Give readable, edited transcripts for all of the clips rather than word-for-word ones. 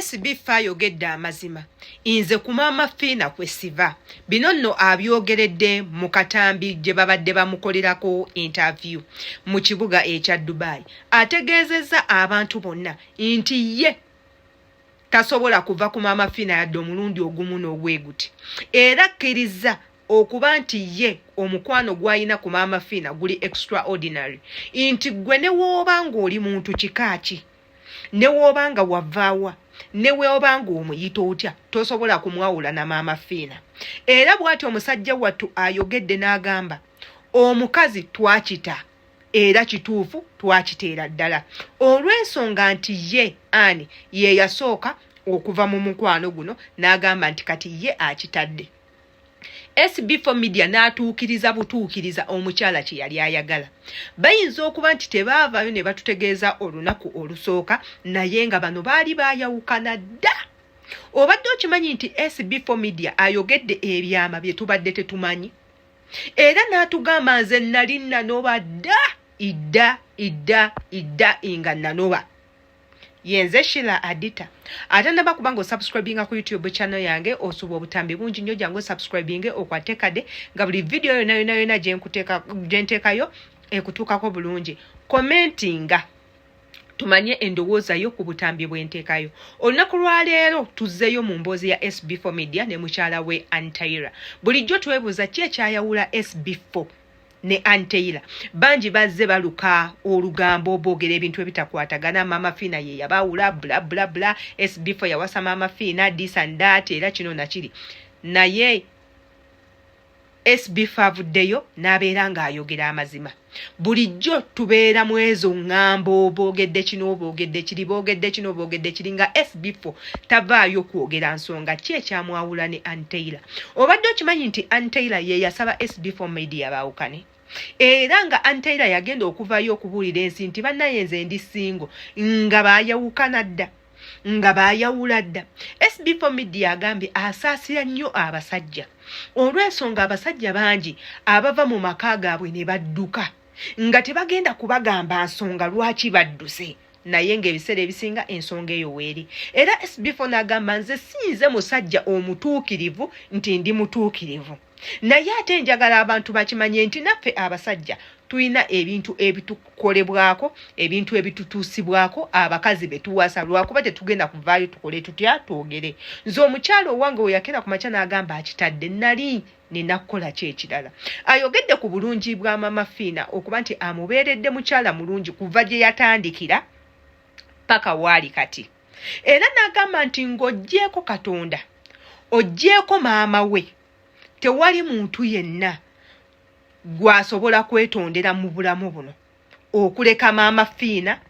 SB ayogedde amazima inze ku Maama Fiina kwe siva bino nno abyogeredde mu katambi gye babadde bamukolerako interview mu kibuga ekya Dubai ategeezezza abantu bonna nti ye tasobola kuva ku Maama Fiina yadde omulundi ogumu n'ogweguti era akkiriza okuba nti ye omukwano gw'alina ku Maama Fiina guli extraordinary nti gwe ne wooba ng'oli muntu kikaaki ne wooba nga wavaawa ne wooba ng'omuyita otya tosobola kumwawula na Maama Fiina era bw'ati omusajja wattu ayogedde n'agamba omukazi twakita era kituufu twakiteera ddala olw'ensonga nti ye ani ye yasooka okuva mu mukwano guno n'agamba nti kati ye akitadde SB4 Media n'atuukiriza butuukiriza omukyala kye yali ayagala bayinza okuba nti tebaavayo ne batutegeeza olunaku olusooka naye nga bano baali baayawukana dda obadde okimanyi nti SB4 Media ayogedde ebyama bye tubadde tetumanyi era n'atugamba nze nali nanoba dda idda nga nanoba yenze Sheila Adita ate naba kubanga subscribinga ku YouTube channel yange osuba obutambi bungi nnyo jangu subscribinge okwatekade nga buli video yona jentekayo ekutuukako bulungi commentinga tumanye endowooza yo ku butambi bwentekayo olunaku lwaleero tuzzeyo mu mboozi ya SB4 Media ne mukyala we Antaira bulijjo twebuuza ki ekyayawula SB4 ne Antaira banji bazze baluka olugambo boogera ebintu ebitakwatagana Maama Fiina ye yabawula bla SB4 yawasa Maama Fiina this and that era kino nakiri naye SB4 avuddeyo n'abeera ng'ayogera amazima bulijjo tubeera mu ezo ŋŋambo boogedde kino boogedde kiri boogedde kino boogedde kiri nga SB4 tavaayo kwogera nsonga ki ekyamwawula ne Antaira obadde okimanyi nti Antaira ye yasaba SB4 Media baawukane era nga Antaira yagenda okuvayo okubuulira ensi nti bannaye nze ndi singo nga baayawukana dda nga baayawula dda SB4 Media agambye asaasira nnyo abasajja olw'ensonga abasajja bangi abava mu maka gaabwe ne badduka nga tebagenda kubagamba nsonga lwaki badduse naye ng'ebiseera ebisinga ensonga eyo weeri era SB4 n'agamba nze sinze musajja omutuukirivu nti ndi mutuukirivu naye ate njagala abantu bakimanye nti naffe abasajja tulina ebintu ebitukolebwako ebintu ebitutuusibwako abakazi betuwasa lwakuba tetugenda kuvaayo tukole tutya twogere nze omukyalo owange we yakera ku makya n'agamba akitadde nali ninakukola ki ekirala ayogedde ku bulungi bwa Maama Fiina okuba nti amubeeredde mukyala mulungi kuva gye yatandikira paka waali kati era n'agamba nti ng'oggyeko Katonda oggyeko maama we tewali muntu yenna gwasobola kwetondera mu bulamu buno okuleka Maama Fiina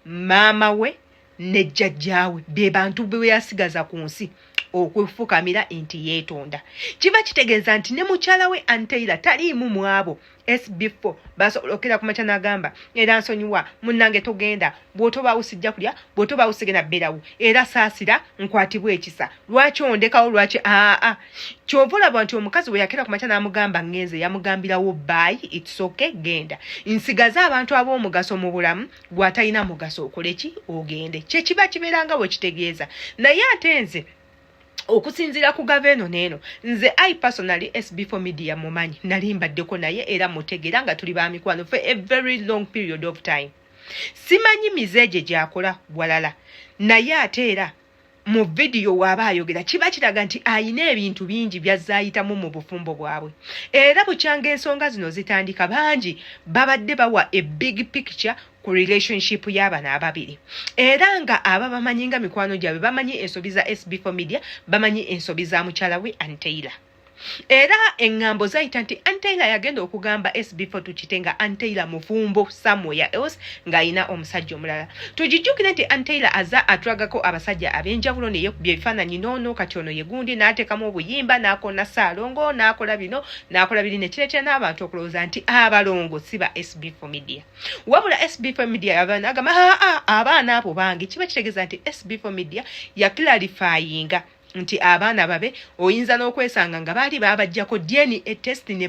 maama we ne jjajjaawe be bantu be yasigaza ku nsi okufukamira nti yeetonda kiba kitegeeza nti ne mukyala we Antaira taliimu mu abo SB4 basobola okera ku makya n'agamba era nsonyiwa munnange togenda bw'otoba usijja kulya bw'otoba usigena berawo era saasira nkwatibwa ekisa lwaki ondekawo lwaki kyova olaba nti omukazi we yakera ku makya n'amugamba ngenze yamugambirawo bye it's okay genda nsigaza abantu ab'omugaso mu bulamu bw'atalina mugaso okole ki ogende kye kiba kibeeranga bwe kitegeeza naye ate nze okusinzira ku gaveno neeno nze personally SB4 Media mumanyi nali mbaddeko naye era mutegera nga tuli ba mikwano for a very long period of time simanyi mizeeje gyakola walala naye ate era mu video waaba ayogera kiba kiraga nti ayina ebintu bingi byazzaayitamu mu bufumbo bwabwe era bukyanga ensonga zino zitandika bangi babadde bawa a big picture ku relationship y'abana ababiri era nga aba bamanyi nga mikwano gyabwe bamanyi ensobi za SB4 Media bamanyi ensobi za mukyala we Antaira era engambo zayita nti Antaira yagenda okugamba SB4 tukitenga Antaira mufumbo somewhere else ng'ayina omusajja omulala tugijjukire nti Antaira aza atwagako abasajja ab'enjawulo ne yekubya ebifaananyi noono kati ono ye gundi n'ateekamu obuyimba n'akona Saalongo n'akola bino n'akola biri ne kireetera n'abantu okulowooza nti abalongo si ba SB4 Media wabula SB4 Media yabaana agamba abaana abo bange kiba kitegeeza nti SB4 Media yaklarifyinga nti abaana babe oyinza n'okwesanga nga baali babajjako DNA test ne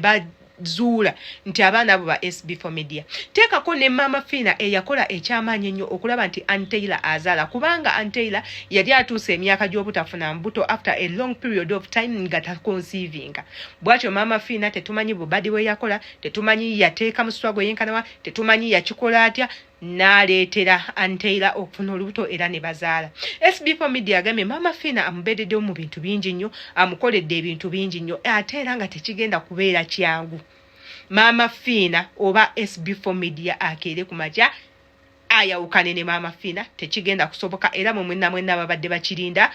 zuula nti abaana abo ba SB4 Media. Teekako ne Mama Fina eyakola ekyamaanyi ennyo okulaba nti Anteila azaala kubanga Anteila yali atuuse emyaka gy'obutafuna mbuto after a long period of time nga taconceiving. Bwatyo Mama Fina tetumanyi bubadi bwe yakola, tetumanyi yateeka muswa gwe yenkanawa, tetumanyi yakikola atya, n'aleetera Anteila okufuna olubuto era ne bazaala. SB4 Media agambye Mama Fina amubeddeddewo mu bintu bingi nnyo, amukoledde ebintu bingi nnyo ate era nga tekigenda kubeera kyangu. Mama Fina oba SB4 Media akeere ku makya ayawukane ne Mama Fina tekigenda kusoboka era mu mwenna babadde bakirinda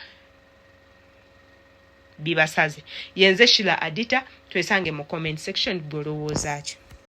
bibasaze. Yenze Shila Adita twesange mu comment section bw'olowooza ki.